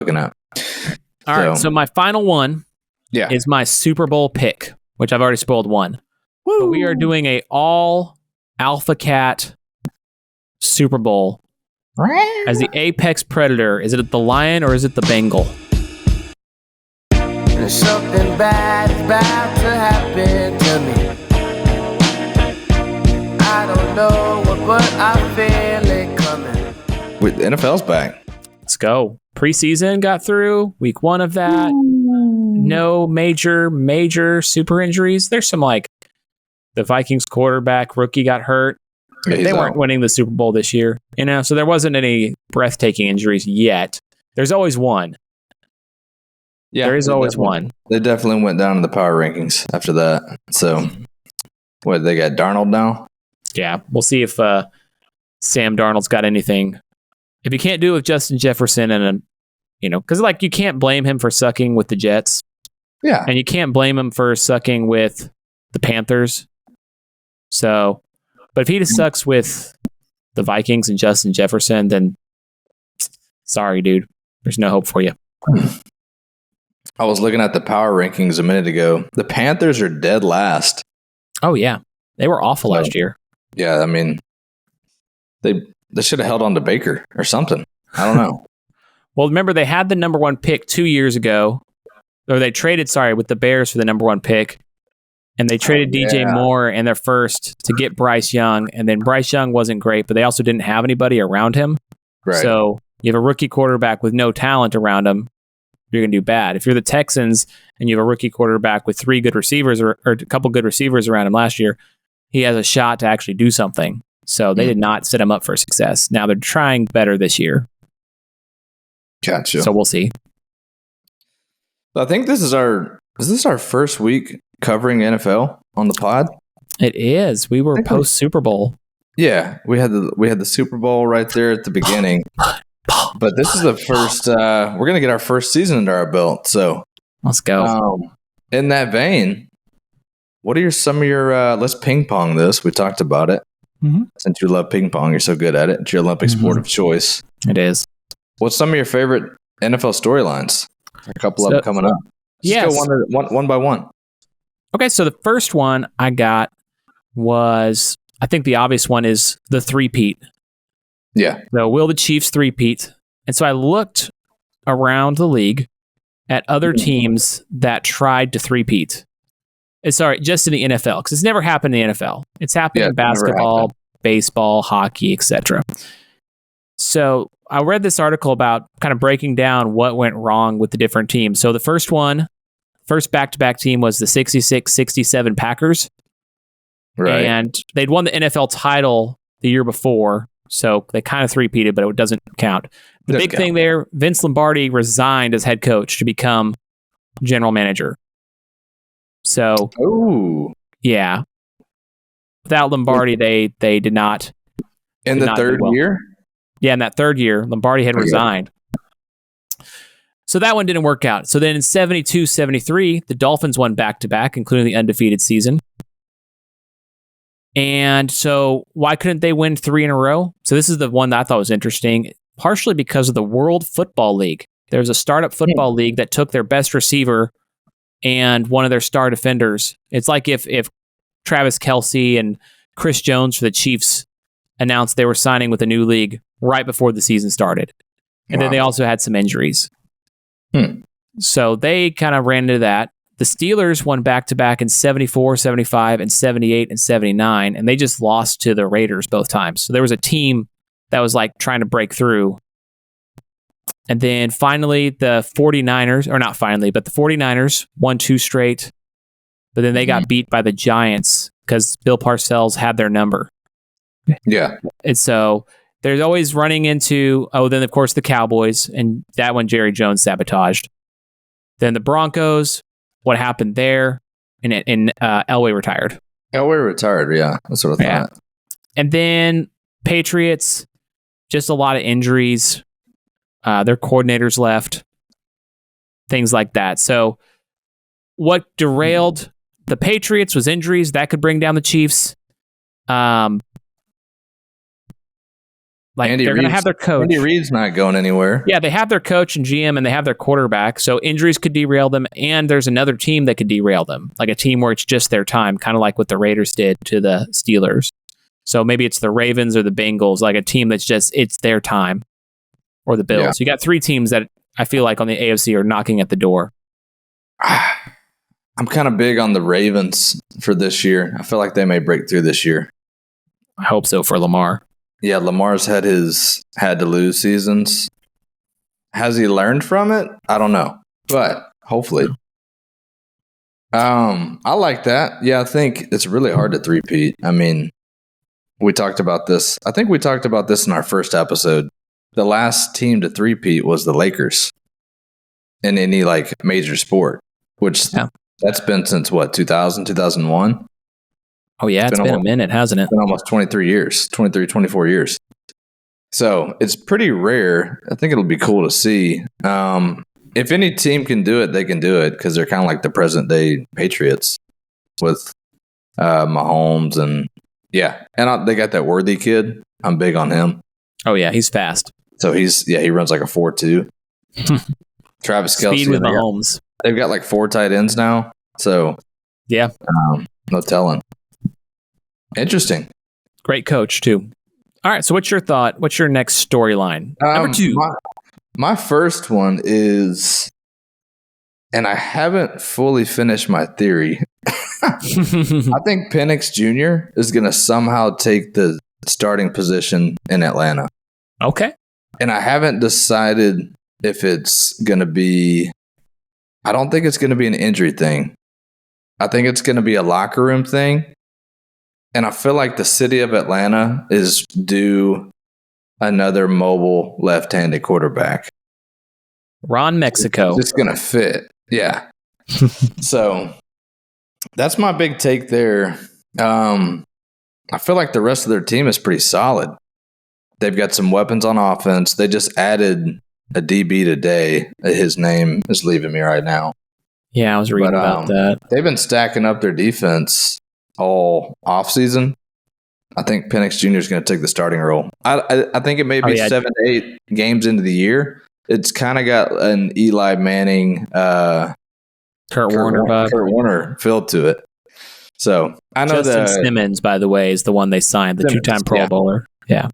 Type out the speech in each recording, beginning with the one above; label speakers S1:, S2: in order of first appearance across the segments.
S1: looking at.
S2: All right, so my final one is my Super Bowl pick, which I've already spoiled one. But we are doing a all Alpha Cat Super Bowl. As the apex predator, is it the lion or is it the Bengal?
S3: Something bad is about to happen to me. I don't know what, but I feel it coming.
S1: Wait, the NFL's back.
S2: Let's go. Preseason got through. Week 1 of that. No major super injuries. There's some the Vikings quarterback rookie got hurt. They weren't winning the Super Bowl this year, so there wasn't any breathtaking injuries yet. There's always one. Yeah, there is always one.
S1: They definitely went down in the power rankings after that. So, they got Darnold now?
S2: Yeah, we'll see if Sam Darnold's got anything. If you can't do it with Justin Jefferson and, because you can't blame him for sucking with the Jets.
S1: Yeah.
S2: And you can't blame him for sucking with the Panthers. So, but if he just sucks with the Vikings and Justin Jefferson, then sorry, dude. There's no hope for you.
S1: I was looking at the power rankings a minute ago. The Panthers are dead last.
S2: Oh, yeah. They were awful last year.
S1: Yeah, I mean, they should have held on to Baker or something. I don't know.
S2: Well, remember, they had the number 1 pick 2 years ago. Or they traded, with the Bears for the number 1 pick. And they traded DJ Moore in their first to get Bryce Young. And then Bryce Young wasn't great, but they also didn't have anybody around him.
S1: Right.
S2: So you have a rookie quarterback with no talent around him, you're going to do bad. If you're the Texans and you have a rookie quarterback with 3 good receivers or a couple good receivers around him last year, he has a shot to actually do something. So they did not set him up for success. Now they're trying better this year.
S1: Gotcha.
S2: So we'll see.
S1: I think is this our first week covering NFL on the pod?
S2: It is. We were post Super Bowl.
S1: Yeah, we had the Super Bowl right there at the beginning. But this is the first. We're gonna get our first season under our belt. So
S2: let's go.
S1: In that vein, what are some of your? Let's ping pong this. We talked about it.
S2: Mm-hmm.
S1: Since you love ping pong, you're so good at it. It's your Olympic sport of choice.
S2: It is.
S1: What's some of your favorite NFL storylines? A couple of them coming up.
S2: Yes.
S1: Go one by one.
S2: Okay, so the first one I got was, I think the obvious one is the three-peat.
S1: Yeah.
S2: So will the Chiefs three-peat? And so I looked around the league at other teams that tried to three-peat. Sorry, just in the NFL, because it's never happened in the NFL. It's happened in basketball, baseball, hockey, etc. So I read this article about kind of breaking down what went wrong with the different teams. So the first back-to-back team was the 66-67 Packers.
S1: Right.
S2: And they'd won the NFL title the year before, so they kind of three-peated, but it doesn't count. The big thing there, Vince Lombardi resigned as head coach to become general manager. So, yeah. Without Lombardi, they did not.
S1: In the third year?
S2: Yeah, in that third year, Lombardi had resigned. So that one didn't work out. So then in 72-73, the Dolphins won back-to-back, including the undefeated season. And so why couldn't they win 3 in a row? So this is the one that I thought was interesting, partially because of the World Football League. There's a startup football league that took their best receiver and one of their star defenders. It's like if Travis Kelce and Chris Jones for the Chiefs announced they were signing with a new league right before the season started. And then they also had some injuries. So they kind of ran into that. The Steelers won back-to-back in 74, 75, and 78 and 79, and they just lost to the Raiders both times. So there was a team that was like trying to break through. And then finally, the 49ers, or not finally, but the 49ers won 2 straight, but then they got beat by the Giants because Bill Parcells had their number.
S1: Yeah.
S2: And so there's always running into, then of course the Cowboys, and that one Jerry Jones sabotaged. Then the Broncos, what happened there? And Elway retired.
S1: Elway retired, yeah. That's what I thought.
S2: And then Patriots, just a lot of injuries. Their coordinators left. Things like that. So what derailed the Patriots was injuries. That could bring down the Chiefs. Like
S1: Andy
S2: they're going to
S1: Reid's-
S2: have their coach.
S1: Andy Reid's not going anywhere.
S2: Yeah, they have their coach and GM, and they have their quarterback. So injuries could derail them, and there's another team that could derail them, like a team where it's just their time, kind of like what the Raiders did to the Steelers. So maybe it's the Ravens or the Bengals, like a team that's just it's their time, or the Bills.
S1: Yeah.
S2: You got 3 teams that I feel like on the AFC are knocking at the door.
S1: I'm kind of big on the Ravens for this year. I feel like they may break through this year.
S2: I hope so for Lamar.
S1: Yeah, Lamar's had to lose seasons. Has he learned from it? I don't know, but hopefully. I like that. Yeah, I think it's really hard to three-peat. I mean, we talked about this. I think we talked about this in our first episode. The last team to three-peat was the Lakers in any like major sport, which that's been since what, 2000, 2001?
S2: Oh, yeah, it's been a minute, hasn't it?
S1: It's been almost 23 years, 23, 24 years. So it's pretty rare. I think it'll be cool to see. If any team can do it, they can do it because they're kind of like the present day Patriots with Mahomes and they got that Worthy kid. I'm big on him.
S2: Oh, yeah, he's fast.
S1: So he runs like a 4.2. Travis Kelce.
S2: Speed with Mahomes.
S1: They've got like 4 tight ends now. So
S2: yeah,
S1: no telling. Interesting.
S2: Great coach, too. All right, so what's your thought? What's your next storyline? Number 2.
S1: My first one is, and I haven't fully finished my theory. I think Penix Jr. is going to somehow take the starting position in Atlanta.
S2: Okay.
S1: And I haven't decided if it's going to be, I don't think it's going to be an injury thing. I think it's going to be a locker room thing. And I feel like the city of Atlanta is due another mobile left-handed quarterback.
S2: Ron Mexico.
S1: It's going to fit. Yeah. So that's my big take there. I feel like the rest of their team is pretty solid. They've got some weapons on offense. They just added a DB today. His name is leaving me right now.
S2: Yeah, I was reading about that.
S1: They've been stacking up their defense all offseason. I think Penix Jr. is going to take the starting role. I think it may be 7 to 8 games into the year. It's kind of got an Eli Manning,
S2: Kurt
S1: Warner feel to it. So I know
S2: Justin Simmons, by the way, is the one they signed, the 2-time Pro Bowler. Yeah.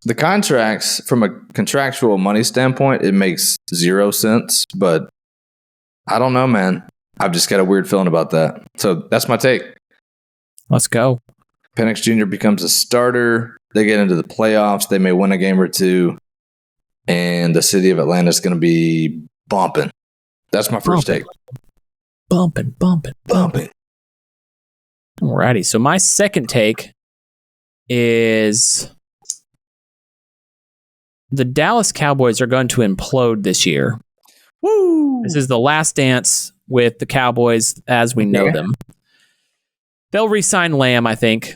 S1: The contracts, from a contractual money standpoint, it makes 0 sense, but I don't know, man. I've just got a weird feeling about that. So that's my take.
S2: Let's go.
S1: Penix Jr. becomes a starter. They get into the playoffs. They may win a game or 2. And the city of Atlanta is going to be bumping. That's my first take.
S2: Bumping. Alrighty. So my second take is the Dallas Cowboys are going to implode this year.
S1: Woo!
S2: This is the last dance with the Cowboys as we know them. They'll re-sign Lamb, I think.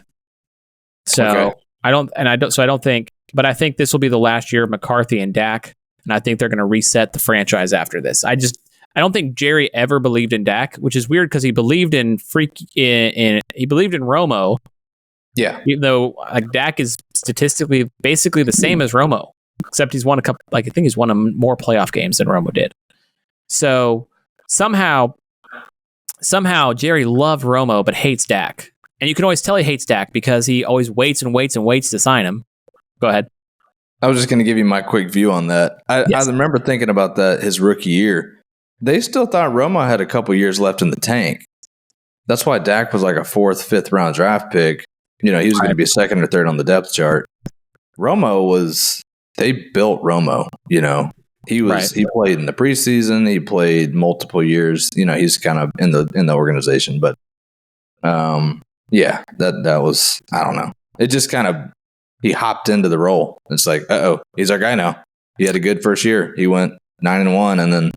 S2: So I don't think, but I think this will be the last year of McCarthy and Dak, and I think they're going to reset the franchise after this. I don't think Jerry ever believed in Dak, which is weird because he believed in he believed in Romo.
S1: Yeah.
S2: Even though like Dak is statistically basically the same as Romo, except he's won a couple. Like I think he's won more playoff games than Romo did. So somehow Jerry loved Romo but hates Dak. And you can always tell he hates Dak because he always waits to sign him. Go ahead.
S1: I was just going to give you my quick view on that. I remember thinking about that his rookie year. They still thought Romo had a couple years left in the tank. That's why Dak was like a 4th, 5th round draft pick. You know, he was going to be 2nd or 3rd on the depth chart. They built Romo, you know. He played in the preseason. He played multiple years. You know, he's kind of in the organization. But that was, I don't know. It just kind of, he hopped into the role. It's like, he's our guy now. He had a good first year. He went 9-1, and then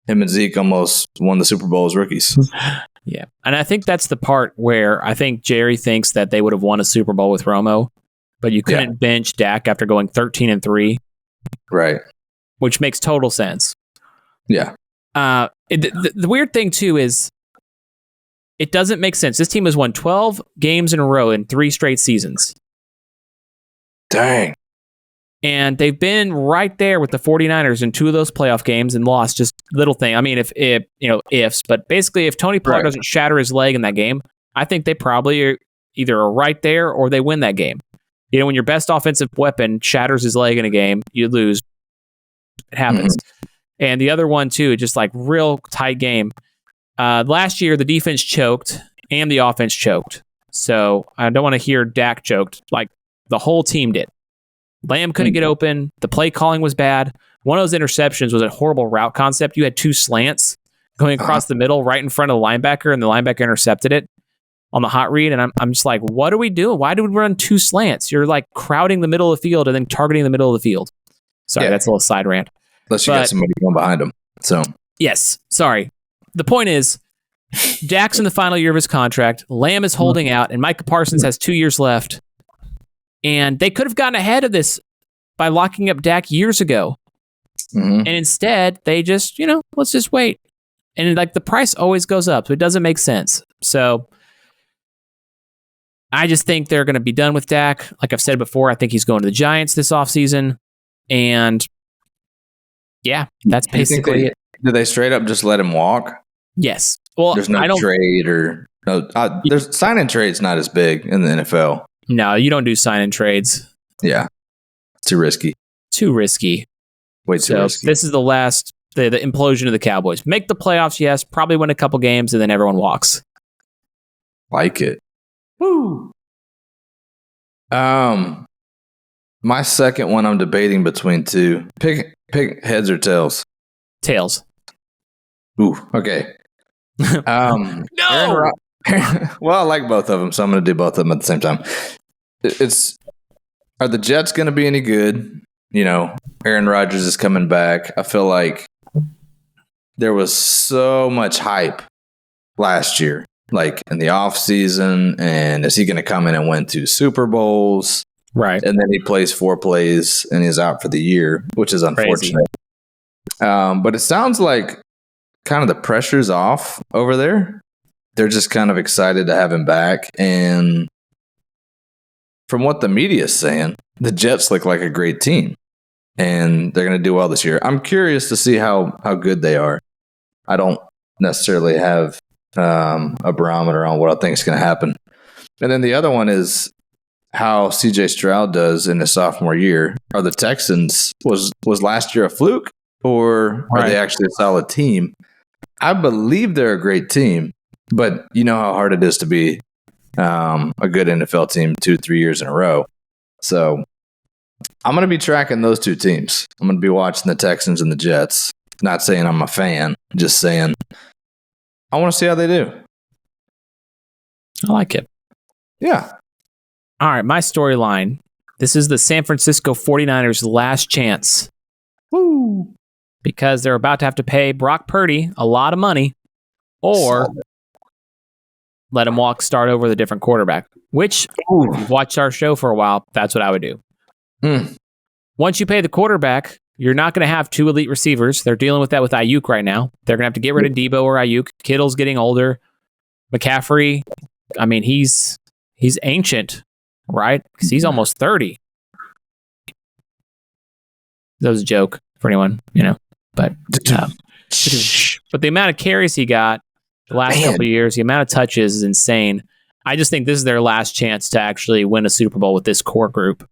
S1: him and Zeke almost won the Super Bowl as rookies.
S2: Yeah, and I think that's the part where I think Jerry thinks that they would have won a Super Bowl with Romo, but you couldn't bench Dak after going 13-3.
S1: Right.
S2: Which makes total sense.
S1: Yeah.
S2: The weird thing, too, is it doesn't make sense. This team has won 12 games in a row in 3 straight seasons.
S1: Dang.
S2: And they've been right there with the 49ers in 2 of those playoff games and lost. Just little thing. I mean, if ifs, but basically if Tony Pollard doesn't shatter his leg in that game, I think they probably are either right there or they win that game. You know, when your best offensive weapon shatters his leg in a game, you lose. It happens. And the other one too, just like real tight game. Last year, the defense choked and the offense choked. So I don't want to hear Dak choked. Like the whole team did. Lamb couldn't get open. The play calling was bad. One of those interceptions was a horrible route concept. You had 2 slants going across the middle right in front of the linebacker, and the linebacker intercepted it on the hot read. And I'm just like, what are we doing? Why do we run 2 slants? You're like crowding the middle of the field and then targeting the middle of the field. Sorry, that's a little side rant.
S1: Unless you got somebody going behind him. So
S2: yes, sorry. The point is, Dak's in the final year of his contract. Lamb is holding out, and Micah Parsons has 2 years left. And they could have gotten ahead of this by locking up Dak years ago. And instead, they just, let's just wait. And like the price always goes up, so it doesn't make sense. So I just think they're going to be done with Dak. Like I've said before, I think he's going to the Giants this offseason. And yeah, that's basically it.
S1: Did they straight up just let him walk?
S2: Yes. Well,
S1: there's no trade or no. There's sign-in trade's not as big in the NFL.
S2: No, you don't do sign-in trades.
S1: Yeah, too risky.
S2: Too risky.
S1: Way too risky.
S2: This is the last, the implosion of the Cowboys. Make the playoffs, yes. Probably win a couple games, and then everyone walks.
S1: Like it. Woo. My second one, I'm debating between 2. Pick heads or tails.
S2: Tails.
S1: Ooh, okay.
S2: No.
S1: Well, I like both of them, so I'm going to do both of them at the same time. Are the Jets going to be any good? Aaron Rodgers is coming back. I feel like there was so much hype last year, like in the offseason, and is he going to come in and win 2 Super Bowls?
S2: Right.
S1: And then he plays 4 plays and he's out for the year, which is unfortunate. But it sounds like kind of the pressure's off over there. They're just kind of excited to have him back. And from what the media is saying, the Jets look like a great team. And they're going to do well this year. I'm curious to see how good they are. I don't necessarily have a barometer on what I think is going to happen. And then the other one is how CJ Stroud does in his sophomore year. Are the Texans, was last year a fluke, or are they actually a solid team? I believe they're a great team, but you know how hard it is to be a good NFL team 2-3 years in a row. So I'm going to be tracking those 2 teams. I'm going to be watching the Texans and the Jets. Not saying I'm a fan, just saying I want to see how they do.
S2: I like it.
S1: Yeah.
S2: All right, my storyline. This is the San Francisco 49ers' last chance.
S1: Woo!
S2: Because they're about to have to pay Brock Purdy a lot of money or let him start over with a different quarterback, which, if you've watched our show for a while, that's what I would do. Once you pay the quarterback, you're not going to have 2 elite receivers. They're dealing with that with Ayuk right now. They're going to have to get rid of Debo or Ayuk. Kittle's getting older. McCaffrey, I mean, he's ancient, right? Because he's almost 30. That was a joke for anyone, But but the amount of carries he got the last couple of years, the amount of touches is insane. I just think this is their last chance to actually win a Super Bowl with this core group.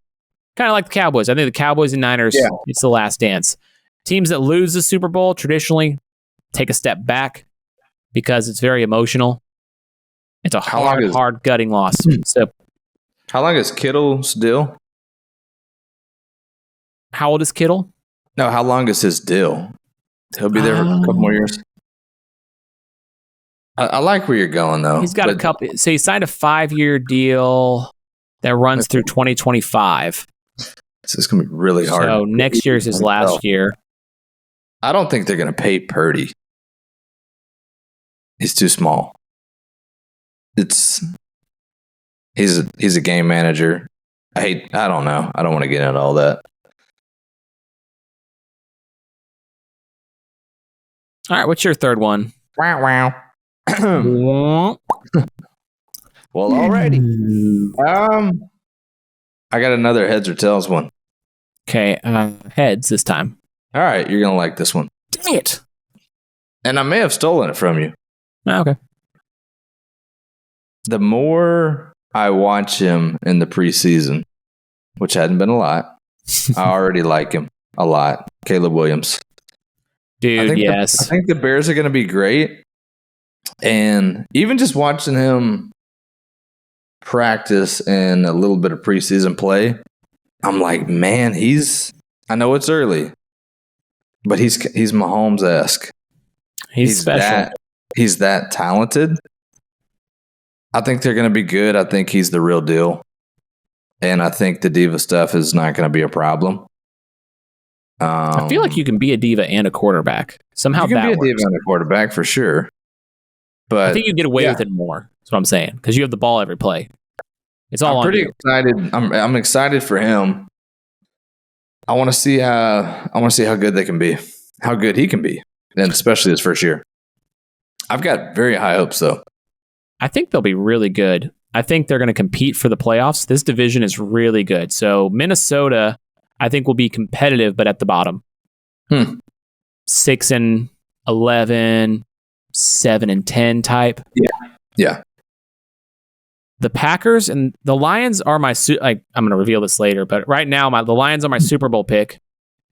S2: Kind of like the Cowboys. I think the Cowboys and Niners, it's the last dance. Teams that lose the Super Bowl traditionally take a step back because it's very emotional. It's a hard gutting loss. So,
S1: how long is Kittle's deal?
S2: How old is Kittle?
S1: No, how long is his deal? He'll be there for a couple more years. I like where you're going, though.
S2: He's got a couple. So he signed a 5-year deal that runs through 2025.
S1: So it's going to be really hard.
S2: So next year is his last year.
S1: I don't think they're going to pay Purdy. He's too small. He's a game manager. I don't know. I don't want to get into all that.
S2: All right, what's your third one?
S1: Wow. Well, alrighty. I got another heads or tails one.
S2: Okay, heads this time.
S1: All right, you're going to like this one.
S2: Dang it.
S1: And I may have stolen it from you.
S2: Okay.
S1: The more I watch him in the preseason, which hadn't been a lot, I already like him a lot. Caleb Williams.
S2: Dude, yes.
S1: I think the Bears are going to be great. And even just watching him practice and a little bit of preseason play, I'm like, man, I know it's early, but he's Mahomes-esque.
S2: He's special.
S1: He's that talented. I think they're going to be good. I think he's the real deal. And I think the diva stuff is not going to be a problem.
S2: I feel like you can be a diva and a quarterback. Somehow
S1: you can
S2: that
S1: be a
S2: works.
S1: diva and a quarterback for sure. But
S2: I think you get away with it more. That's what I'm saying. Because you have the ball every play. It's all
S1: I'm
S2: on
S1: pretty
S2: you.
S1: excited. I'm excited for him. I want to see how good they can be, how good he can be, and especially his first year. I've got very high hopes, though.
S2: I think they'll be really good. I think they're going to compete for the playoffs. This division is really good. So Minnesota, I think, will be competitive, but at the bottom. 6-11, 7-10 type.
S1: Yeah.
S2: The Packers and the Lions are my. I'm going to reveal this later, but right now, the Lions are my Super Bowl pick.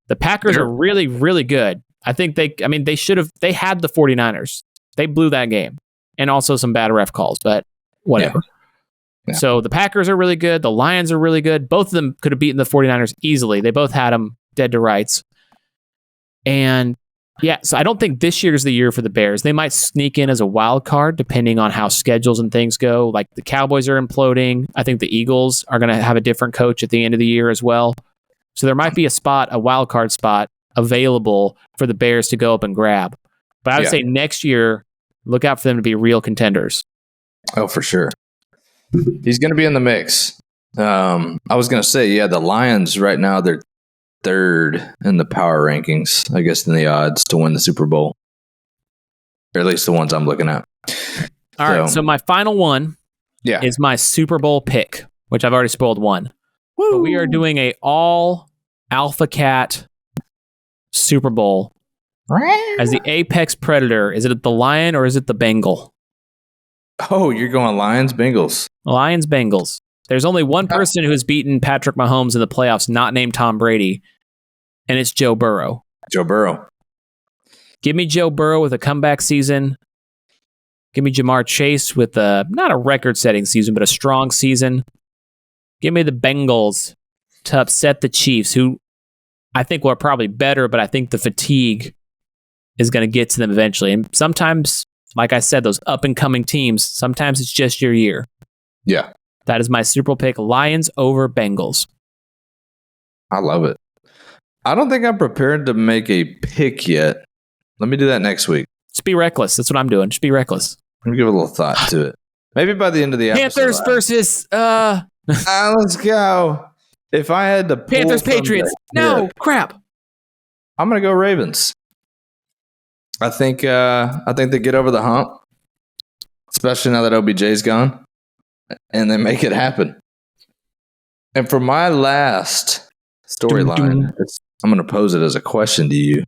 S2: The Packers are really, really good. I think they should have. They had the 49ers. They blew that game, and also some bad ref calls, but whatever.
S1: Yeah.
S2: So the Packers are really good. The Lions are really good. Both of them could have beaten the 49ers easily. They both had them dead to rights. And yeah, so I don't think this year's the year for the Bears. They might sneak in as a wild card depending on how schedules and things go. Like the Cowboys are imploding. I think the Eagles are going to have a different coach at the end of the year as well. So there might be a wild card spot available for the Bears to go up and grab. But I would say next year, look out for them to be real contenders.
S1: Oh, for sure. He's going to be in the mix. I was going to say, the Lions right now, they're third in the power rankings, I guess, in the odds to win the Super Bowl. Or at least the ones I'm looking at.
S2: All right, so my final one
S1: is
S2: my Super Bowl pick, which I've already spoiled one. But we are doing a all Alpha Cat Super Bowl. As the apex predator, is it the lion or is it the Bengal?
S1: Oh, you're going Lions, Bengals.
S2: Lions, Bengals. There's only one person who has beaten Patrick Mahomes in the playoffs, not named Tom Brady, and it's Joe Burrow.
S1: Joe Burrow.
S2: Give me Joe Burrow with a comeback season. Give me Jamar Chase with not a record-setting season, but a strong season. Give me the Bengals to upset the Chiefs, who I think were probably better, but I think the fatigue is going to get to them eventually. And sometimes, like I said, those up-and-coming teams, sometimes it's just your year.
S1: Yeah.
S2: That is my Super Bowl pick, Lions over Bengals.
S1: I love it. I don't think I'm prepared to make a pick yet. Let me do that next week.
S2: Just be reckless. That's what I'm doing. Just be reckless.
S1: Let me give a little thought to it. Maybe by the end of the episode.
S2: Panthers versus...
S1: let's go. If I had to pull
S2: Panthers, Patriots. No, crap.
S1: I'm going to go Ravens. I think they get over the hump, especially now that OBJ's gone, and they make it happen. And for my last storyline, I'm going to pose it as a question to you.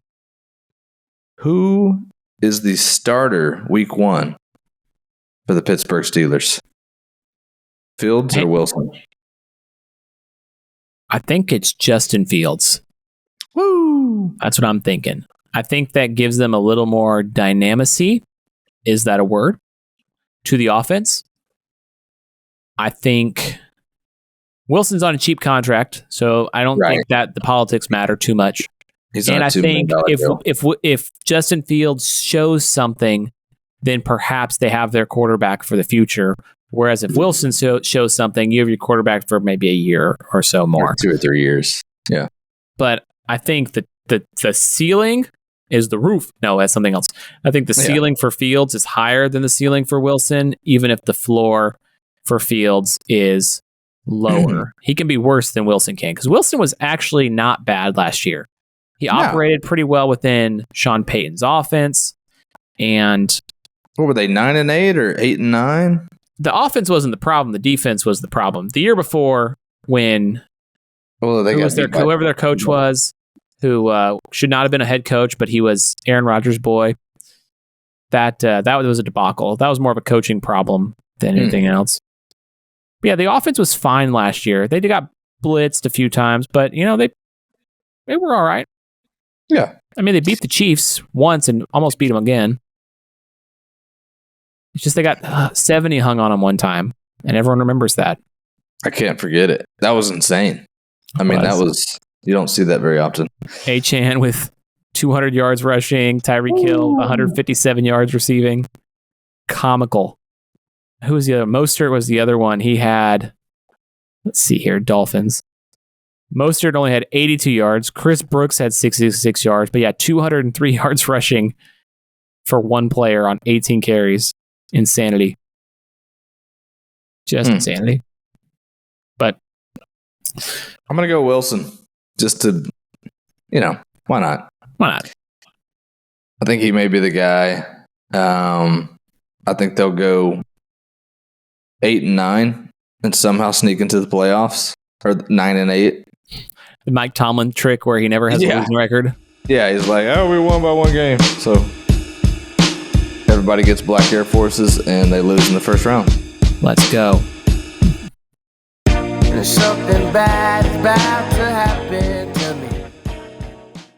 S1: Who is the starter week 1 for the Pittsburgh Steelers? Fields or Wilson?
S2: I think it's Justin Fields.
S1: Woo!
S2: That's what I'm thinking. I think that gives them a little more dynamicy. Is that a word? To the offense. I think Wilson's on a cheap contract, so I don't think that the politics matter too much. And I think if Justin Fields shows something, then perhaps they have their quarterback for the future. Whereas if Wilson shows something, you have your quarterback for maybe a year or so more.
S1: 2 or 3 years. Yeah.
S2: But I think that the ceiling is the roof. No, that's something else. I think the ceiling for Fields is higher than the ceiling for Wilson, even if the floor for Fields is lower. He can be worse than Wilson can, because Wilson was actually not bad last year. He operated pretty well within Sean Payton's offense. And
S1: what were they, 9-8 or 8-9?
S2: The offense wasn't the problem. The defense was the problem. The year before, when
S1: Well, they got beat by-
S2: whoever their coach was, who should not have been a head coach, but he was Aaron Rodgers' boy. That was a debacle. That was more of a coaching problem than anything else. But yeah, the offense was fine last year. They got blitzed a few times, but they were all right.
S1: Yeah.
S2: I mean, they beat the Chiefs once and almost beat them again. It's just they got 70 hung on them one time, and everyone remembers that.
S1: I can't forget it. That was insane. I mean, you don't see that very often.
S2: Achane with 200 yards rushing, Tyreek Hill 157 yards receiving. Comical. Who was the other? Mostert was the other one. He had, let's see here, Dolphins. Mostert only had 82 yards. Chris Brooks had 66 yards, but 203 yards rushing for one player on 18 carries. Insanity. Just insanity. But
S1: I'm going to go Wilson just to, why not?
S2: Why not?
S1: I think he may be the guy. I think they'll go 8-9 and somehow sneak into the playoffs, or 9-8.
S2: The Mike Tomlin trick where he never has a losing record.
S1: Yeah, he's like, we won by one game. So everybody gets black Air Forces and they lose in the first round.
S2: Let's go.
S3: There's something bad about